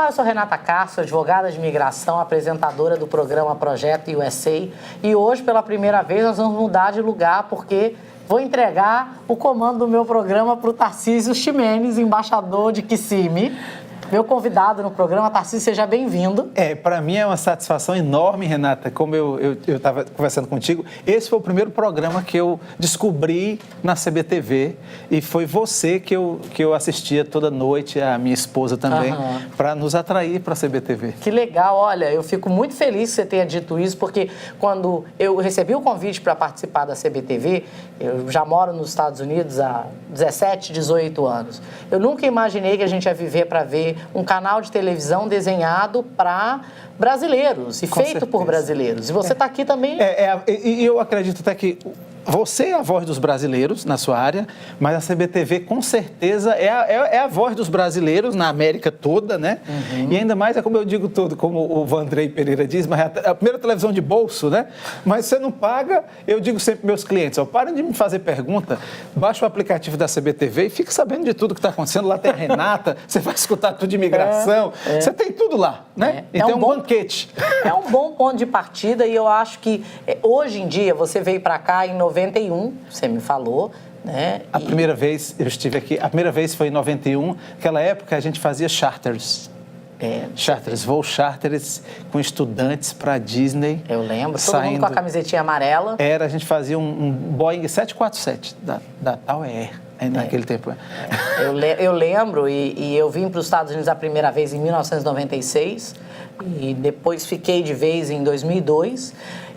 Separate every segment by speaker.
Speaker 1: eu sou Renata Castro, advogada de imigração, apresentadora do programa Projeto USA. E hoje, pela primeira vez, nós vamos mudar de lugar porque vou entregar o comando do meu programa para o Tarcísio Ximenes, embaixador de Kissimmee. Meu convidado no programa. Tarcísio, seja bem-vindo.
Speaker 2: Para mim é uma satisfação enorme, Renata, como eu estava conversando contigo. Esse foi o primeiro programa que eu descobri na CBTV e foi você que eu assistia toda noite, a minha esposa também, para nos atrair para a CBTV.
Speaker 1: Que legal, olha, eu fico muito feliz que você tenha dito isso, porque quando eu recebi o convite para participar da CBTV, eu já moro nos Estados Unidos há 17, 18 anos. Eu nunca imaginei que a gente ia viver para ver um canal de televisão desenhado para brasileiros e feito por brasileiros. E você está aqui também...
Speaker 2: E eu acredito até que você é a voz dos brasileiros na sua área, mas a CBTV com certeza é a voz dos brasileiros na América toda, né? E ainda mais é como eu digo tudo, como o Vandrei Pereira diz, mas é a primeira televisão de bolso, né? Mas você não paga, eu digo sempre para meus clientes, parem de me fazer pergunta, baixa o aplicativo da CBTV e fica sabendo de tudo que está acontecendo. Lá tem a Renata, você vai escutar tudo de imigração, você tem tudo lá, né? Então é um banquete.
Speaker 1: É um bom ponto de partida e eu acho que hoje em dia, você veio para cá em 91, você me falou, né?
Speaker 2: A primeira vez eu estive aqui, a primeira vez foi em 91, naquela época a gente fazia charters. Voos charters com estudantes para Disney.
Speaker 1: Eu lembro, todo mundo com a camisetinha amarela.
Speaker 2: A gente fazia um Boeing 747 da Tal Air. Naquele tempo.
Speaker 1: Eu lembro e eu vim para os Estados Unidos a primeira vez em 1996 e depois fiquei de vez em 2002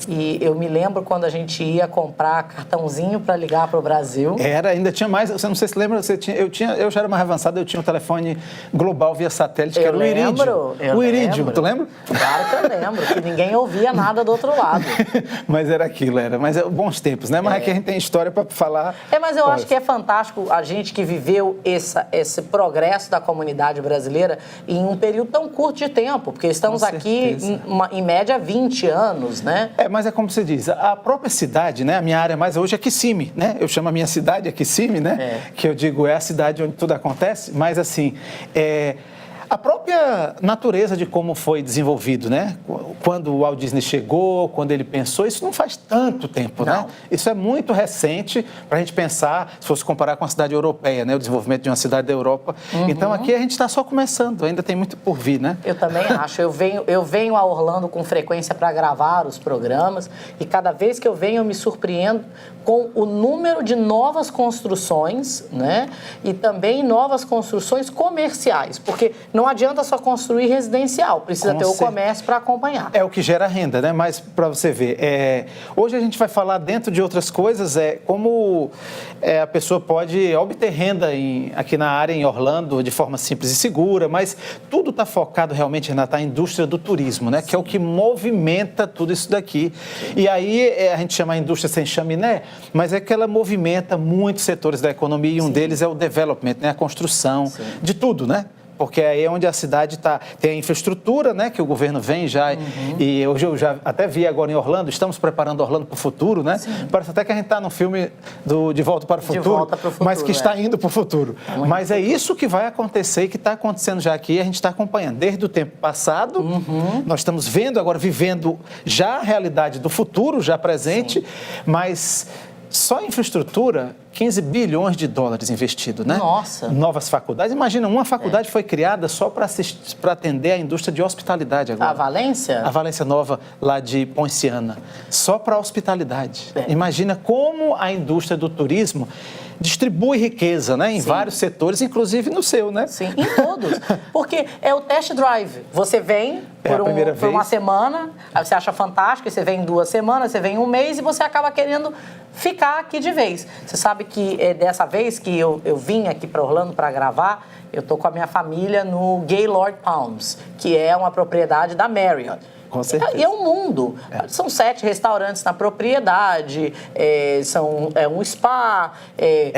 Speaker 1: e eu me lembro quando a gente ia comprar cartãozinho para ligar para o Brasil.
Speaker 2: Ainda tinha mais, você não sei se lembra, eu já era mais avançado, eu tinha um telefone global via satélite, que era o Iridium. O Iridium, tu lembra?
Speaker 1: Claro que eu lembro, que ninguém ouvia nada do outro lado.
Speaker 2: Mas era aquilo, mas bons tempos, né? Mas aqui a gente tem história para falar.
Speaker 1: Mas eu acho que é fantástico a gente que viveu esse progresso da comunidade brasileira em um período tão curto de tempo, porque estamos aqui em média 20 anos, né?
Speaker 2: Mas é como você diz, a própria cidade, né? A minha área mais hoje é Kissimmee, né? Eu chamo a minha cidade Kissimmee, né? Que eu digo é a cidade onde tudo acontece, mas assim, a própria natureza de como foi desenvolvido, né? Quando o Walt Disney chegou, quando ele pensou, isso não faz tanto tempo, né? Isso é muito recente para a gente pensar, se fosse comparar com a cidade europeia, né? O desenvolvimento de uma cidade da Europa. Então, aqui a gente está só começando, ainda tem muito por vir, né?
Speaker 1: Eu também acho. Eu venho a Orlando com frequência para gravar os programas e cada vez que eu venho eu me surpreendo com o número de novas construções, né? E também novas construções comerciais, porque não adianta só construir residencial, precisa ter o comércio para acompanhar.
Speaker 2: É o que gera renda, né? Mas para você ver, hoje a gente vai falar dentro de outras coisas, como a pessoa pode obter renda aqui na área, em Orlando, de forma simples e segura, mas tudo está focado realmente, Renata, na indústria do turismo, né? Que é o que movimenta tudo isso daqui. E aí a gente chama a indústria sem chaminé, mas é que ela movimenta muitos setores da economia e um deles é o development, né? A construção de tudo, né? Porque aí é onde a cidade tem a infraestrutura, né, que o governo vem já, e hoje eu já até vi agora em Orlando, estamos preparando Orlando para o futuro, né? Parece até que a gente está no filme De Volta para o Futuro, mas que está indo para o futuro. Mas é isso que vai acontecer e que está acontecendo já aqui, a gente está acompanhando. Desde o tempo passado, nós estamos vendo agora, vivendo já a realidade do futuro, já presente, mas... Só em infraestrutura, 15 bilhões de dólares investido, né?
Speaker 1: Nossa!
Speaker 2: Novas faculdades. Imagina, uma faculdade foi criada só para atender a indústria de hospitalidade agora.
Speaker 1: A Valência?
Speaker 2: A Valência Nova, lá de Ponciana. Só para hospitalidade. Imagina como a indústria do turismo distribui riqueza, né? Em vários setores, inclusive no seu, né?
Speaker 1: Sim, em todos. Porque é o test drive. Você vem por uma semana, aí você acha fantástico, e você vem 2 semanas, você vem 1 mês e você acaba querendo ficar aqui de vez. Você sabe que dessa vez que eu vim aqui para Orlando para gravar, eu tô com a minha família no Gaylord Palms, que é uma propriedade da Marriott.
Speaker 2: Com certeza.
Speaker 1: E é um mundo. São 7 restaurantes na propriedade, um spa,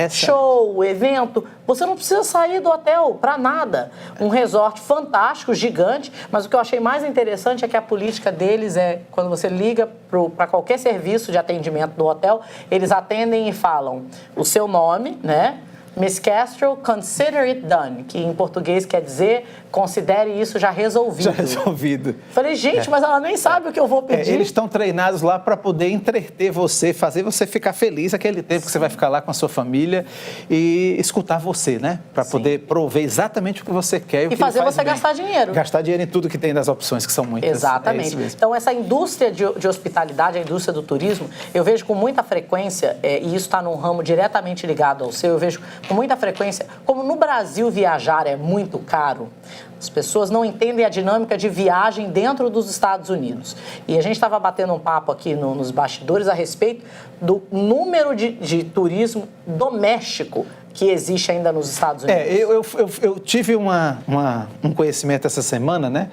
Speaker 1: show, evento. Você não precisa sair do hotel para nada. Um resort fantástico, gigante, mas o que eu achei mais interessante é que a política deles quando você liga para qualquer serviço de atendimento do hotel, eles atendem e falam o seu nome, né? Miss Castro, consider it done, que em português quer dizer considere isso já resolvido.
Speaker 2: Já resolvido.
Speaker 1: Falei, gente, mas ela nem sabe o que eu vou pedir.
Speaker 2: Eles estão treinados lá para poder entreter você, fazer você ficar feliz aquele tempo que você vai ficar lá com a sua família e escutar você, né? Para poder prover exatamente o que você quer.
Speaker 1: E fazer você gastar dinheiro.
Speaker 2: Gastar dinheiro em tudo que tem das opções, que são muitas.
Speaker 1: Exatamente. Então, essa indústria de hospitalidade, a indústria do turismo, eu vejo com muita frequência, e isso está num ramo diretamente ligado ao seu, eu vejo com muita frequência, como no Brasil viajar é muito caro, as pessoas não entendem a dinâmica de viagem dentro dos Estados Unidos. E a gente estava batendo um papo aqui nos bastidores a respeito do número de turismo doméstico que existe ainda nos Estados Unidos.
Speaker 2: Eu tive um conhecimento essa semana, né?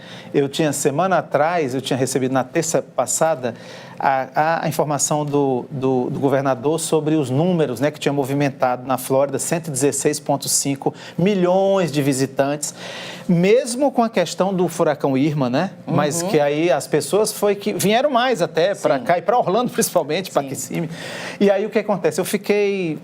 Speaker 2: Semana atrás, eu tinha recebido na terça passada a informação do governador sobre os números, né, que tinha movimentado na Flórida 116,5 milhões de visitantes, mesmo com a questão do furacão Irma, né? Mas que aí as pessoas vieram mais até para cá e para Orlando principalmente, para Kissimmee. E aí o que acontece? Eu fiquei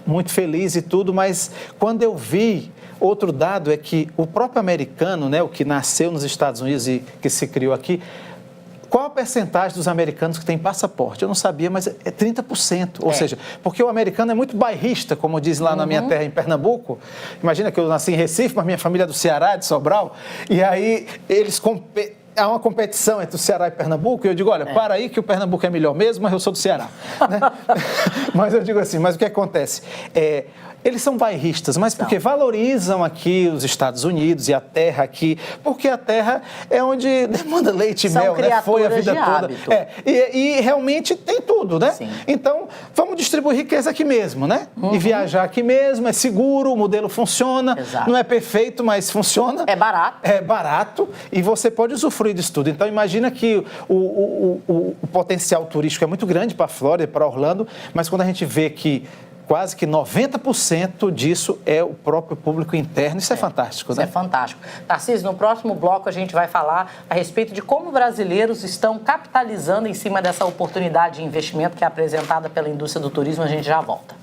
Speaker 2: muito feliz e tudo, mas quando eu vi, outro dado é que o próprio americano, né, o que nasceu nos Estados Unidos e que se criou aqui, qual a percentagem dos americanos que tem passaporte? Eu não sabia, mas é 30%. Ou seja, porque o americano é muito bairrista, como diz lá na minha terra, em Pernambuco. Imagina que eu nasci em Recife, mas minha família é do Ceará, de Sobral, e aí há uma competição entre o Ceará e Pernambuco, e eu digo, olha, para aí que o Pernambuco é melhor mesmo, mas eu sou do Ceará. Né? Mas eu digo assim, mas o que acontece? Eles são bairristas, mas porque valorizam aqui os Estados Unidos e a terra aqui, porque a terra é onde demanda leite e mel, né? Foi a vida toda. E realmente tem tudo, né? Sim. Então, vamos distribuir riqueza aqui mesmo, né? E viajar aqui mesmo, é seguro, o modelo funciona, não é perfeito, mas funciona.
Speaker 1: É barato.
Speaker 2: É barato e você pode usufruir disso tudo. Então, imagina que o potencial turístico é muito grande para a Flórida, para Orlando, mas quando a gente vê que quase que 90% disso é o próprio público interno. Isso é fantástico, né?
Speaker 1: Isso é fantástico. Tarcísio, no próximo bloco a gente vai falar a respeito de como brasileiros estão capitalizando em cima dessa oportunidade de investimento que é apresentada pela indústria do turismo. A gente já volta.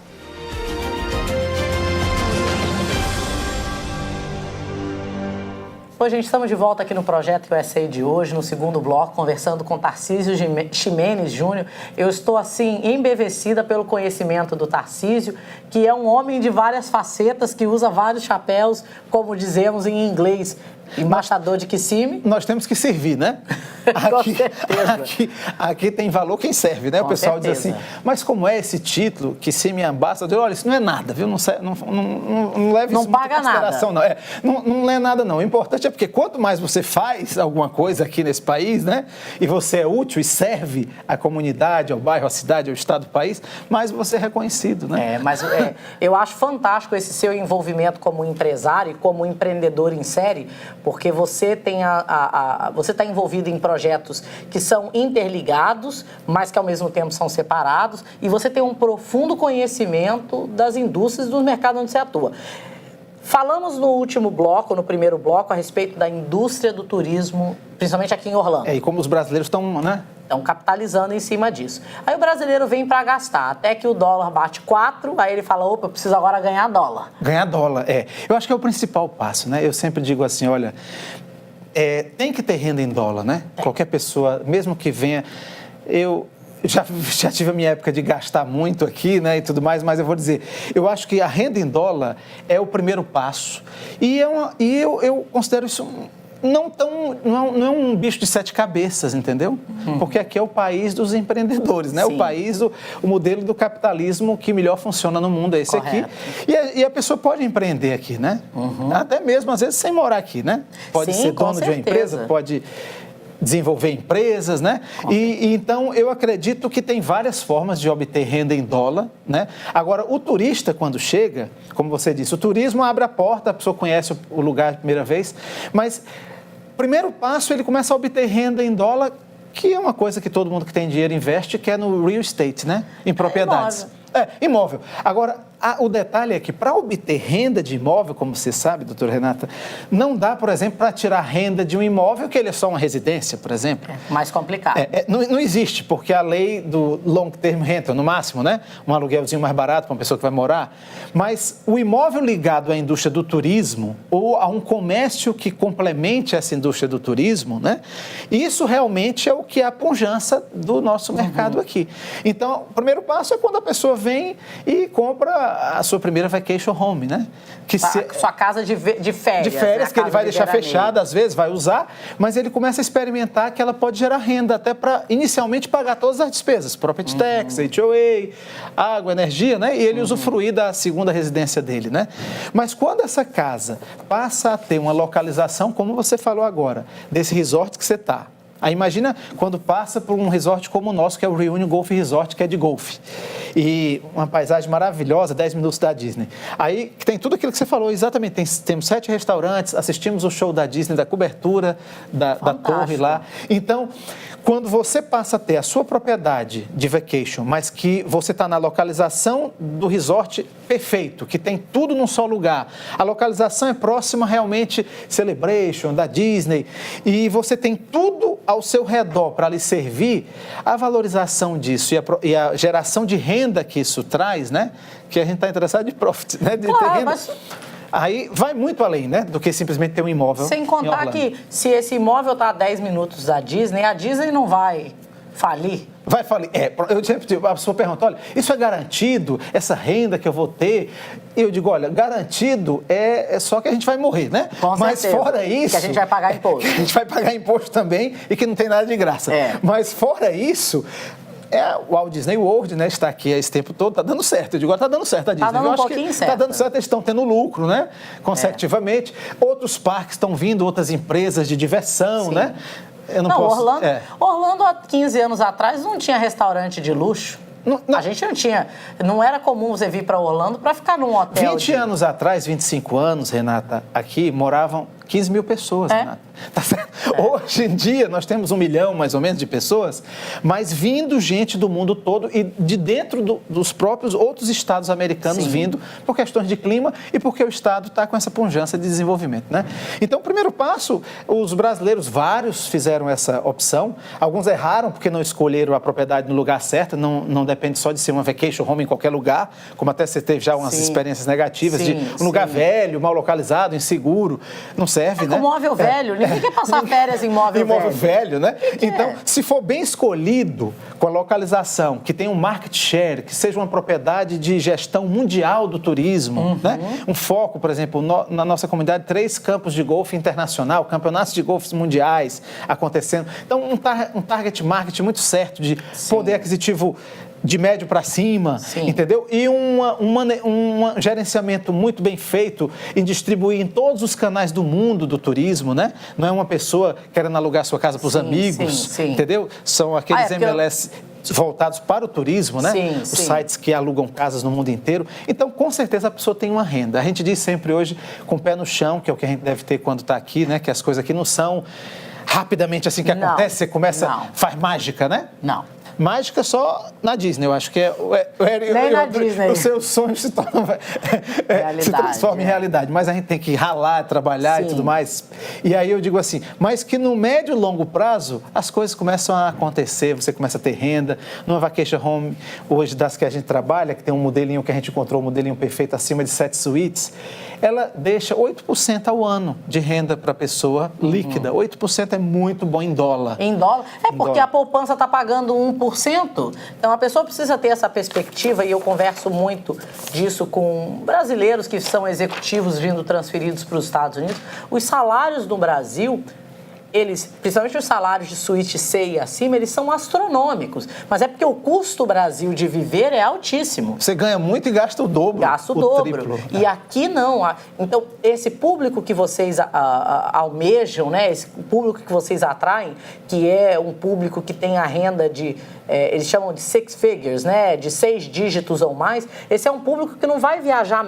Speaker 1: Oi, gente, estamos de volta aqui no Projeto USA de hoje, no segundo bloco, conversando com Tarcísio Ximenes Júnior. Eu estou, assim, embevecida pelo conhecimento do Tarcísio, que é um homem de várias facetas, que usa vários chapéus, como dizemos em inglês, embaixador de Kissimmee.
Speaker 2: Nós temos que servir, né? Aqui tem valor quem serve, né? O pessoal diz assim, mas como é esse título, Kissimmee Ambassador? Olha, isso não é nada, viu? Não leve isso em consideração, não. Não é nada, não. O importante é porque quanto mais você faz alguma coisa aqui nesse país, né? E você é útil e serve à comunidade, ao bairro, à cidade, ao estado, ao país, mais você é reconhecido, né?
Speaker 1: Eu acho fantástico esse seu envolvimento como empresário e como empreendedor em série, porque você tem você está envolvido em projetos que são interligados, mas que ao mesmo tempo são separados, e você tem um profundo conhecimento das indústrias do mercado onde você atua. Falamos no último bloco, no primeiro bloco, a respeito da indústria do turismo, principalmente aqui em Orlando.
Speaker 2: E como os brasileiros estão, né?
Speaker 1: Estão capitalizando em cima disso. Aí o brasileiro vem para gastar, até que o dólar bate 4, aí ele fala, opa, eu preciso agora ganhar dólar.
Speaker 2: Ganhar dólar, Eu acho que é o principal passo, né? Eu sempre digo assim, olha, tem que ter renda em dólar, né? Qualquer pessoa, mesmo que venha... Eu já tive a minha época de gastar muito aqui, né, e tudo mais, mas eu vou dizer, eu acho que a renda em dólar é o primeiro passo. E eu considero isso... Não é um bicho de 7 cabeças, entendeu? Porque aqui é o país dos empreendedores, né? Sim. O país, o modelo do capitalismo que melhor funciona no mundo é esse aqui. E a pessoa pode empreender aqui, né? Até mesmo, às vezes, sem morar aqui, né? Pode ser dono de uma empresa, pode desenvolver empresas, né? E então, eu acredito que tem várias formas de obter renda em dólar, né? Agora, o turista, quando chega, como você disse, o turismo abre a porta, a pessoa conhece o lugar de primeira vez, mas... Primeiro passo, ele começa a obter renda em dólar, que é uma coisa que todo mundo que tem dinheiro investe, que é no real estate, né? Em propriedades.
Speaker 1: Imóvel.
Speaker 2: Imóvel. Agora, o detalhe é que para obter renda de imóvel, como você sabe, doutora Renata, não dá, por exemplo, para tirar renda de um imóvel que ele é só uma residência, por exemplo.
Speaker 1: Mais complicado.
Speaker 2: Não existe, porque a lei do long term rental, no máximo, né? Um aluguelzinho mais barato para uma pessoa que vai morar. Mas o imóvel ligado à indústria do turismo ou a um comércio que complemente essa indústria do turismo, né? Isso realmente é o que é a pujança do nosso mercado aqui. Então, o primeiro passo é quando a pessoa vem e compra a sua primeira vacation home, né?
Speaker 1: Sua casa de férias.
Speaker 2: De férias,
Speaker 1: né?
Speaker 2: que ele vai deixar fechada, às vezes, vai usar, mas ele começa a experimentar que ela pode gerar renda, até para inicialmente pagar todas as despesas, property tax, HOA, água, energia, né? E ele usufruir da segunda residência dele, né? Mas quando essa casa passa a ter uma localização, como você falou agora, desse resort que você está. Aí imagina quando passa por um resort como o nosso, que é o Reunion Golf Resort, que é de golfe. E uma paisagem maravilhosa, 10 minutos da Disney. Aí tem tudo aquilo que você falou, exatamente. Temos 7 restaurantes, assistimos o show da Disney, da cobertura da torre lá. Então, quando você passa a ter a sua propriedade de vacation, mas que você está na localização do resort perfeito, que tem tudo num só lugar, a localização é próxima realmente Celebration, da Disney, e você tem tudo ao seu redor para lhe servir, a valorização disso e a geração de renda que isso traz, né? Que a gente está interessado de profit, né? De ter renda.
Speaker 1: Mas...
Speaker 2: Aí vai muito além, né? Do que simplesmente ter um imóvel.
Speaker 1: Sem contar que se esse imóvel está a 10 minutos da Disney, a Disney não vai falir.
Speaker 2: Vai falir. Eu sempre digo, a pessoa pergunta, olha, isso é garantido? Essa renda que eu vou ter? E eu digo, olha, garantido é só que a gente vai morrer, né?
Speaker 1: Com
Speaker 2: Mas
Speaker 1: certeza,
Speaker 2: fora isso...
Speaker 1: que a gente vai pagar imposto.
Speaker 2: Que a gente vai pagar imposto também e que não tem nada de graça. Mas fora isso... o Walt Disney World, né, está aqui esse tempo todo, está dando certo. Eu digo, está dando certo a Disney.
Speaker 1: Está dando um pouquinho certo.
Speaker 2: Está dando certo, eles estão tendo lucro, né, consecutivamente. Outros parques estão vindo, outras empresas de diversão,
Speaker 1: Sim.
Speaker 2: né? Eu não posso...
Speaker 1: Orlando, há 15 anos atrás, não tinha restaurante de luxo. Não. A gente não tinha. Não era comum você vir para Orlando para ficar num hotel.
Speaker 2: 20 anos atrás, 25 anos, Renata, aqui moravam 15 mil pessoas, Renata. Tá certo? Hoje em dia, nós temos 1 milhão, mais ou menos, de pessoas, mas vindo gente do mundo todo e de dentro dos próprios outros estados americanos vindo por questões de clima e porque o estado está com essa pujança de desenvolvimento, né? Então, o primeiro passo, os brasileiros, vários fizeram essa opção. Alguns erraram porque não escolheram a propriedade no lugar certo, não depende só de ser uma vacation home em qualquer lugar, como até você teve já umas experiências negativas de um lugar velho, mal localizado, inseguro, não serve, né?
Speaker 1: Com móvel velho, ninguém quer passar férias em móvel
Speaker 2: velho, né? Então, se for bem escolhido, com a localização, que tem um market share, que seja uma propriedade de gestão mundial do turismo, né? Um foco, por exemplo, na nossa comunidade, 3 campos de golfe internacional, campeonatos de golfe mundiais acontecendo. Então, um target market muito certo de poder aquisitivo de médio para cima, entendeu? E um gerenciamento muito bem feito em distribuir em todos os canais do mundo do turismo, né? Não é uma pessoa querendo alugar sua casa para os amigos, entendeu? São aqueles MLS voltados para o turismo, né? Os sites que alugam casas no mundo inteiro. Então, com certeza, a pessoa tem uma renda. A gente diz sempre hoje, com o pé no chão, que é o que a gente deve ter quando está aqui, né? Que as coisas aqui não são rapidamente assim que acontece, você começa, faz mágica, né?
Speaker 1: Não.
Speaker 2: Mágica só na Disney, eu acho que
Speaker 1: Nem na Disney.
Speaker 2: Os seus sonhos se transformam em realidade, mas a gente tem que ralar, trabalhar e tudo mais. E aí eu digo assim, mas que no médio e longo prazo as coisas começam a acontecer, você começa a ter renda. Numa vacation home, hoje das que a gente trabalha, que tem um modelinho que a gente encontrou, um modelinho perfeito acima de 7 suítes, ela deixa 8% ao ano de renda para a pessoa líquida. 8% é muito bom em dólar.
Speaker 1: Em dólar? Porque a poupança está pagando 1%. Então, a pessoa precisa ter essa perspectiva, e eu converso muito disso com brasileiros que são executivos vindo transferidos para os Estados Unidos. Os salários no Brasil, principalmente os salários de suíte C e acima, eles são astronômicos. Mas é porque o custo Brasil de viver é altíssimo.
Speaker 2: Você ganha muito e gasta o dobro.
Speaker 1: Gasta o dobro.
Speaker 2: Triplo.
Speaker 1: E aqui não. Então, esse público que vocês almejam, né? Esse público que vocês atraem, que é um público que tem a renda de... eles chamam de 6 figures, né? De 6 dígitos ou mais. Esse é um público que não vai viajar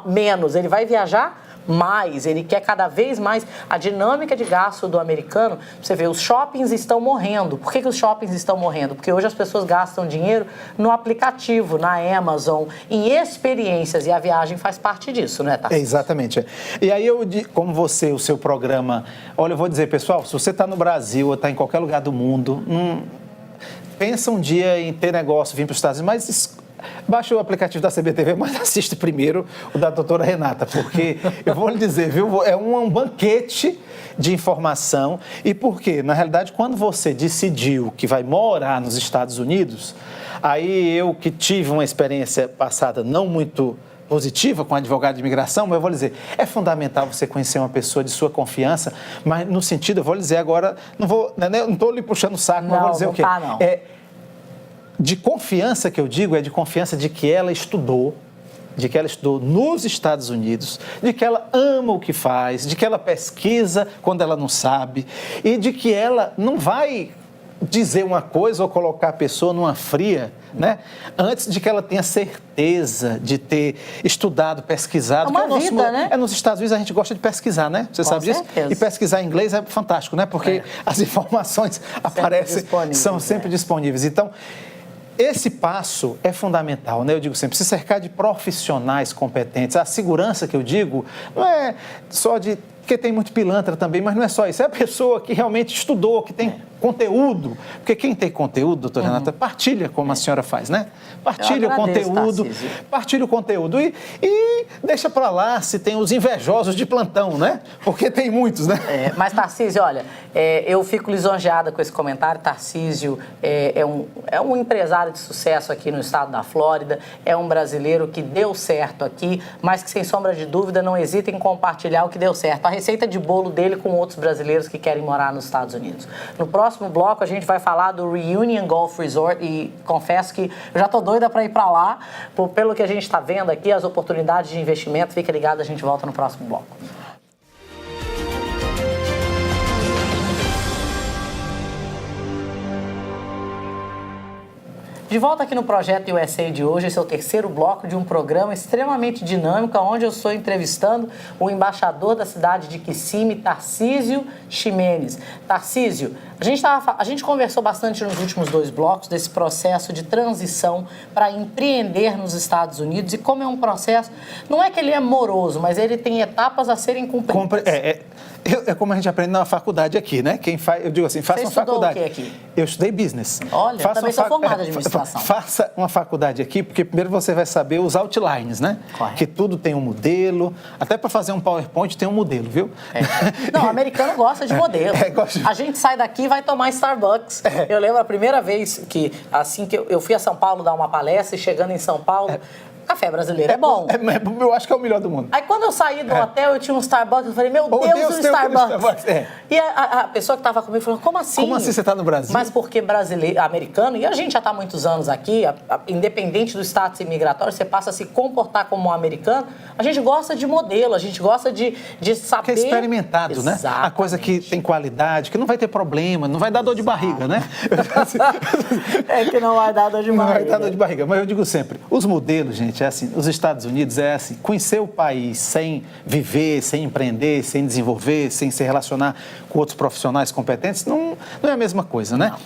Speaker 1: menos, ele vai viajar mais, ele quer cada vez mais. A dinâmica de gasto do americano, você vê, os shoppings estão morrendo. Por que os shoppings estão morrendo? Porque hoje as pessoas gastam dinheiro no aplicativo, na Amazon, em experiências, e a viagem faz parte disso, né, Tarcísio?
Speaker 2: Exatamente. E aí, como você, o seu programa... Olha, eu vou dizer, pessoal, se você está no Brasil ou está em qualquer lugar do mundo, pensa um dia em ter negócio, vir para os Estados Unidos, mas baixa o aplicativo da CBTV, mas assiste primeiro o da doutora Renata, porque eu vou lhe dizer, viu, é um banquete de informação. E por quê? Na realidade, quando você decidiu que vai morar nos Estados Unidos, aí eu que tive uma experiência passada não muito positiva com advogado de imigração, mas eu vou dizer, é fundamental você conhecer uma pessoa de sua confiança, mas no sentido, eu vou lhe dizer agora, não estou lhe puxando o saco, mas vou dizer o quê?
Speaker 1: Não.
Speaker 2: De confiança que eu digo, é de confiança de que ela estudou nos Estados Unidos, de que ela ama o que faz, de que ela pesquisa quando ela não sabe e de que ela não vai dizer uma coisa ou colocar a pessoa numa fria, né? Antes de que ela tenha certeza de ter estudado, pesquisado.
Speaker 1: É uma vida, né?
Speaker 2: Nos Estados Unidos a gente gosta de pesquisar, né? Você sabe disso? E pesquisar em inglês é fantástico, né? Porque as informações aparecem, são sempre disponíveis. Então, esse passo é fundamental, né? Eu digo sempre, se cercar de profissionais competentes. A segurança que eu digo não é só de... Porque tem muito pilantra também, mas não é só isso. É a pessoa que realmente estudou, que tem conteúdo. Porque quem tem conteúdo, doutora Renata, partilha como a senhora faz, né? Partilha o conteúdo, partilha o conteúdo e deixa para lá se tem os invejosos de plantão, né? Porque tem muitos, né?
Speaker 1: Mas, Tarcísio, olha, eu fico lisonjeada com esse comentário. Tarcísio é um empresário de sucesso aqui no estado da Flórida, é um brasileiro que deu certo aqui, mas que, sem sombra de dúvida, não hesita em compartilhar o que deu certo. A receita de bolo dele com outros brasileiros que querem morar nos Estados Unidos. No próximo bloco, a gente vai falar do Reunion Golf Resort e confesso que eu já estou doida para ir para lá, pelo que a gente está vendo aqui, as oportunidades de investimento. Fica ligado, a gente volta no próximo bloco. De volta aqui no Projeto USA de hoje, esse é o terceiro bloco de um programa extremamente dinâmico, onde eu estou entrevistando o embaixador da cidade de Kissimmee, Tarcísio Ximenes. Tarcísio, a gente conversou bastante nos últimos dois blocos desse processo de transição para empreender nos Estados Unidos e como é um processo, não é que ele é moroso, mas ele tem etapas a serem cumpridas.
Speaker 2: É como a gente aprende na faculdade aqui, né? Eu digo assim, faça uma faculdade.
Speaker 1: Você estudou o quê aqui?
Speaker 2: Eu estudei business.
Speaker 1: Olha, eu também sou formada em administração.
Speaker 2: Faça uma faculdade aqui, porque primeiro você vai saber os outlines, né?
Speaker 1: Correto.
Speaker 2: Que tudo tem um modelo, até para fazer um PowerPoint tem um modelo, viu?
Speaker 1: Não, o americano gosta de modelo. A gente sai daqui e vai tomar Starbucks. Eu lembro a primeira vez que eu fui a São Paulo dar uma palestra e chegando em São Paulo... Café brasileiro é bom.
Speaker 2: Eu acho que é o melhor do mundo.
Speaker 1: Aí quando eu saí do hotel, eu tinha um Starbucks, eu falei, meu Deus, o Starbucks. E a pessoa que estava comigo falou, como assim?
Speaker 2: Como assim você está no Brasil?
Speaker 1: Mas porque brasileiro, americano, e a gente já está há muitos anos aqui, independente do status imigratório, você passa a se comportar como um americano, a gente gosta de modelo, a gente gosta de saber...
Speaker 2: Que é experimentado,
Speaker 1: exatamente,
Speaker 2: né? A coisa que tem qualidade, que não vai ter problema, não vai dar dor de barriga, né?
Speaker 1: Que não vai dar dor de barriga.
Speaker 2: Não vai dar dor de barriga, mas eu digo sempre, os modelos, gente, é assim, os Estados Unidos é assim, conhecer o país sem viver, sem empreender, sem desenvolver, sem se relacionar com outros profissionais competentes, não é a mesma coisa, né? Não.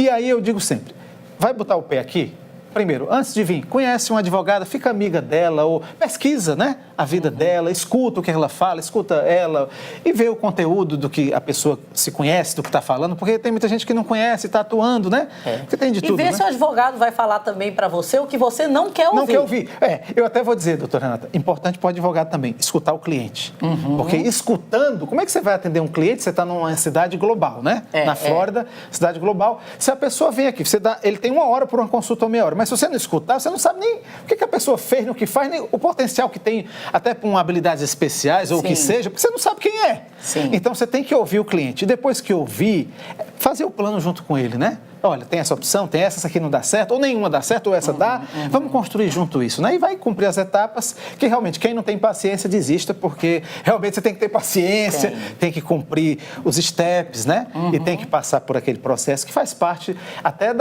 Speaker 2: E aí eu digo sempre, vai botar o pé aqui? Primeiro, antes de vir, conhece uma advogada, fica amiga dela, ou pesquisa, né, a vida dela, escuta o que ela fala, escuta ela e vê o conteúdo do que a pessoa se conhece, do que está falando, porque tem muita gente que não conhece, está atuando, né? Porque tem de tudo,
Speaker 1: e vê se o advogado vai falar também para você o que você não quer ouvir.
Speaker 2: Não quer ouvir. Eu até vou dizer, doutora Renata, importante para o advogado também, escutar o cliente. Porque escutando, como é que você vai atender um cliente? Você está numa cidade global, né? Na Flórida, cidade global. Se a pessoa vem aqui, ele tem 1 hora por uma consulta ou meia hora, mas se você não escutar, você não sabe nem o que a pessoa fez, no que faz, nem o potencial que tem, até com habilidades especiais ou o que seja, porque você não sabe quem é.
Speaker 1: Sim.
Speaker 2: Então, você tem que ouvir o cliente. E depois que ouvir, fazer o plano junto com ele, né? Olha, tem essa opção, tem essa aqui não dá certo, ou nenhuma dá certo, ou essa dá. Vamos construir junto isso, né? E vai cumprir as etapas que realmente quem não tem paciência desista, porque realmente você tem que ter paciência, tem que cumprir os steps, né? E tem que passar por aquele processo que faz parte até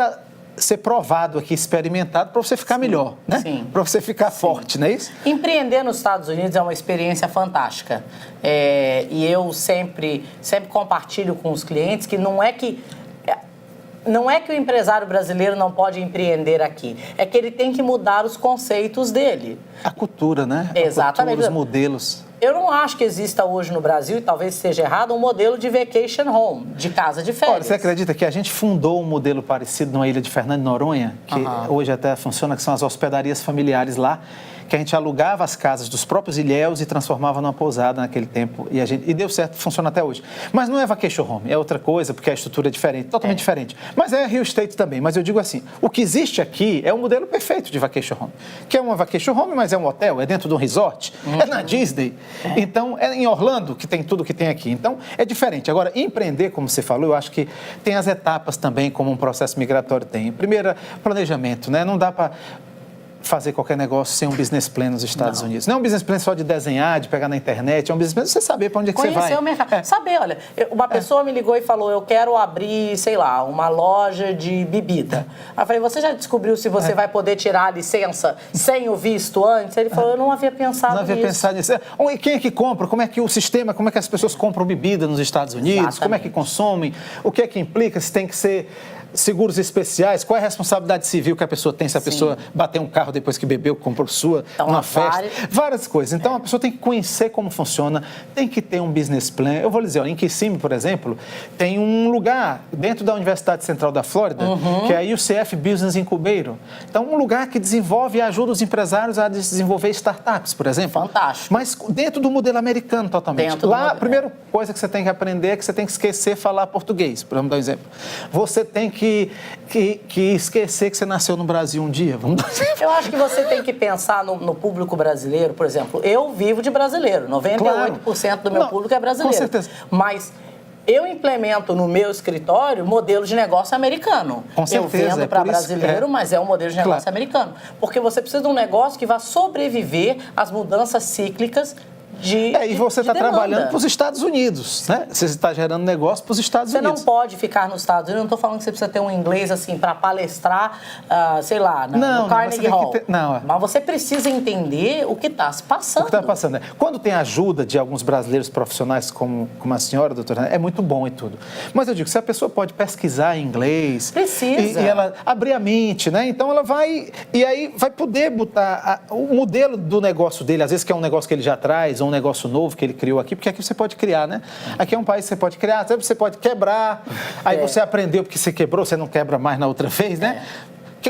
Speaker 2: ser provado aqui, experimentado, para você ficar melhor, né? Para você ficar forte, não é isso?
Speaker 1: Empreender nos Estados Unidos é uma experiência fantástica. E eu sempre compartilho com os clientes que não é que o empresário brasileiro não pode empreender aqui. É que ele tem que mudar os conceitos dele.
Speaker 2: A cultura, né?
Speaker 1: Exatamente.
Speaker 2: A cultura, os modelos.
Speaker 1: Eu não acho que exista hoje no Brasil, e talvez esteja errado, um modelo de vacation home, de casa de férias.
Speaker 2: Olha, você acredita que a gente fundou um modelo parecido numa ilha de Fernando de Noronha, que hoje até funciona, que são as hospedarias familiares lá, que a gente alugava as casas dos próprios ilhéus e transformava numa pousada naquele tempo. E deu certo, funciona até hoje. Mas não é vacation home, é outra coisa, porque a estrutura é diferente, totalmente diferente. Mas é real estate também. Mas eu digo assim, o que existe aqui é um modelo perfeito de vacation home. Que é uma vacation home, mas é um hotel, é dentro de um resort, é na Disney. Então, é em Orlando, que tem tudo que tem aqui. Então, é diferente. Agora, empreender, como você falou, eu acho que tem as etapas também, como um processo migratório tem. Primeiro, planejamento, né? Não dá para fazer qualquer negócio sem um business plan nos Estados Unidos. Não é um business plan só de desenhar, de pegar na internet, é um business plan de você saber para onde é que você vai.
Speaker 1: Conhecer o mercado. Saber, olha, uma pessoa me ligou e falou, eu quero abrir, sei lá, uma loja de bebida. Aí eu falei, você já descobriu se você vai poder tirar a licença sem o visto antes? Ele falou, eu não havia pensado nisso.
Speaker 2: Não havia pensado nisso. E quem é que compra? Como é que o sistema, como é que as pessoas compram bebida nos Estados Unidos? Exatamente. Como é que consomem? O que é que implica? Se tem que ser seguros especiais, qual é a responsabilidade civil que a pessoa tem se a pessoa bater um carro depois que bebeu, comprou sua, numa festa, várias coisas. Então, a pessoa tem que conhecer como funciona, tem que ter um business plan. Eu vou lhe dizer, em Kissimmee, por exemplo, tem um lugar dentro da Universidade Central da Flórida, que é a UCF Business Incubator. Então, um lugar que desenvolve e ajuda os empresários a desenvolver startups, por exemplo.
Speaker 1: Fantástico.
Speaker 2: Mas dentro do modelo americano totalmente. Lá, a primeira coisa que você tem que aprender é que você tem que esquecer falar português, vamos dar um exemplo. Você tem que esquecer que você nasceu no Brasil um dia, vamos dar um exemplo.
Speaker 1: Eu acho que você tem que pensar no público brasileiro, por exemplo, eu vivo de brasileiro, 98% do meu público é brasileiro.
Speaker 2: Com certeza.
Speaker 1: Mas eu implemento no meu escritório modelo de negócio americano.
Speaker 2: Com certeza.
Speaker 1: Eu vendo para brasileiro, mas é um modelo de negócio americano. Porque você precisa de um negócio que vá sobreviver às mudanças cíclicas
Speaker 2: e você está trabalhando para os Estados Unidos, né? Você está gerando negócio para os Estados Unidos.
Speaker 1: Você não pode ficar nos Estados Unidos, eu não estou falando que você precisa ter um inglês assim para palestrar, sei lá, no Carnegie Hall. Mas você precisa entender o que está se passando.
Speaker 2: O que está passando, né? Quando tem ajuda de alguns brasileiros profissionais, como a senhora, doutora, é muito bom e tudo. Mas eu digo, se a pessoa pode pesquisar em inglês...
Speaker 1: Precisa.
Speaker 2: E ela abrir a mente, né? Então ela vai... E aí vai poder botar o modelo do negócio dele, às vezes que é um negócio que ele já traz, um negócio novo que ele criou aqui, porque aqui você pode criar, né? Aqui é um país que você pode criar, você pode quebrar, aí você aprendeu porque você quebrou, você não quebra mais na outra vez, né?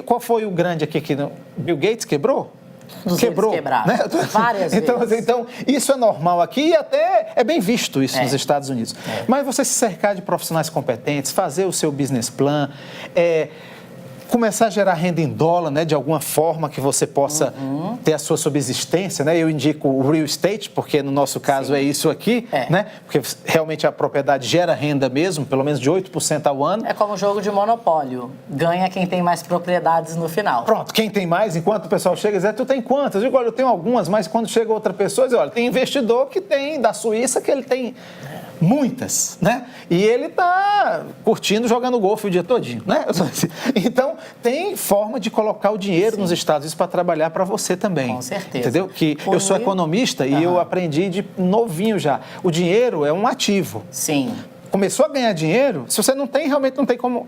Speaker 2: Qual foi o grande aqui que Bill Gates quebrou?
Speaker 1: Quebrou, né? Várias vezes.
Speaker 2: Então, isso é normal aqui e até é bem visto isso nos Estados Unidos. Mas você se cercar de profissionais competentes, fazer o seu business plan, começar a gerar renda em dólar, né, de alguma forma que você possa ter a sua subsistência, né? Eu indico o real estate, porque no nosso caso é isso aqui, né? Porque realmente a propriedade gera renda mesmo, pelo menos de 8% ao ano.
Speaker 1: É como um jogo de monopólio. Ganha quem tem mais propriedades no final.
Speaker 2: Pronto, quem tem mais, enquanto o pessoal chega e diz, tu tem quantas? Eu digo, olha, eu tenho algumas, mas quando chega outra pessoa, diz, olha, tem investidor que tem, da Suíça, que ele tem muitas, né? E ele está curtindo, jogando golfe o dia todinho, né? Então, tem forma de colocar o dinheiro nos Estados Unidos para trabalhar para você também.
Speaker 1: Com certeza.
Speaker 2: Entendeu? Que eu sou economista e eu aprendi de novinho já. O dinheiro é um ativo.
Speaker 1: Sim.
Speaker 2: Começou a ganhar dinheiro, se você não tem, realmente não tem como...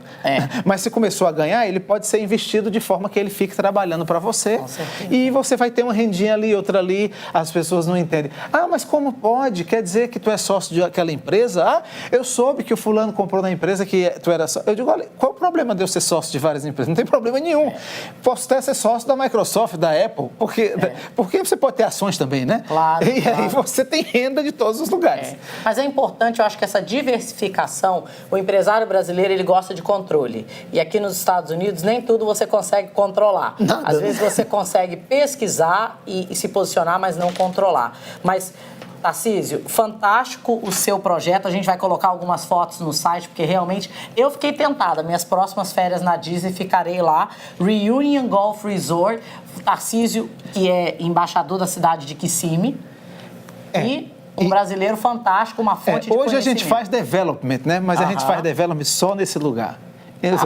Speaker 2: Mas se começou a ganhar, ele pode ser investido de forma que ele fique trabalhando para você.
Speaker 1: Com certeza.
Speaker 2: E você vai ter uma rendinha ali, outra ali, as pessoas não entendem. Ah, mas como pode? Quer dizer que tu é sócio de aquela empresa? Ah, eu soube que o fulano comprou na empresa que tu era sócio. Eu digo, olha, qual o problema de eu ser sócio de várias empresas? Não tem problema nenhum. Posso até ser sócio da Microsoft, da Apple, porque você pode ter ações também, né?
Speaker 1: Claro.
Speaker 2: E aí você tem renda de todos os lugares.
Speaker 1: Mas é importante, eu acho que essa diversificação, o empresário brasileiro, ele gosta de controle. E aqui nos Estados Unidos, nem tudo você consegue controlar.
Speaker 2: Nada.
Speaker 1: Às vezes você consegue pesquisar e se posicionar, mas não controlar. Mas, Tarcísio, fantástico o seu projeto. A gente vai colocar algumas fotos no site, porque realmente eu fiquei tentada. Minhas próximas férias na Disney, ficarei lá. Reunion Golf Resort. Tarcísio, que é embaixador da cidade de Kissimmee. E um brasileiro fantástico, uma fonte de
Speaker 2: hoje
Speaker 1: conhecimento.
Speaker 2: a gente faz development, né? Mas a gente faz development só nesse lugar.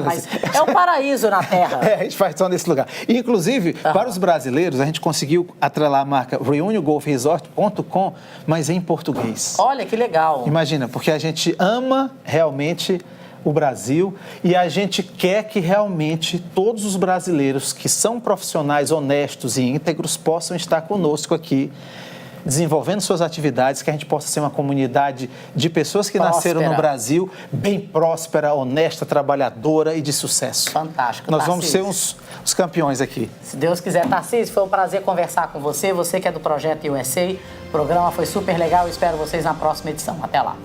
Speaker 1: Mas é um paraíso na Terra.
Speaker 2: A gente faz só nesse lugar. E, inclusive, para os brasileiros, a gente conseguiu atrelar a marca reuniogolfresort.com, mas em português.
Speaker 1: Olha, que legal.
Speaker 2: Imagina, porque a gente ama realmente o Brasil e a gente quer que realmente todos os brasileiros que são profissionais honestos e íntegros possam estar conosco aqui, desenvolvendo suas atividades, que a gente possa ser uma comunidade de pessoas que nasceram no Brasil, bem próspera, honesta, trabalhadora e de sucesso.
Speaker 1: Fantástico,
Speaker 2: Nós vamos ser
Speaker 1: Tarcísio.
Speaker 2: os campeões aqui.
Speaker 1: Se Deus quiser, Tarcísio, foi um prazer conversar com você. Você que é do Projeto USA, o programa foi super legal. Eu espero vocês na próxima edição. Até lá.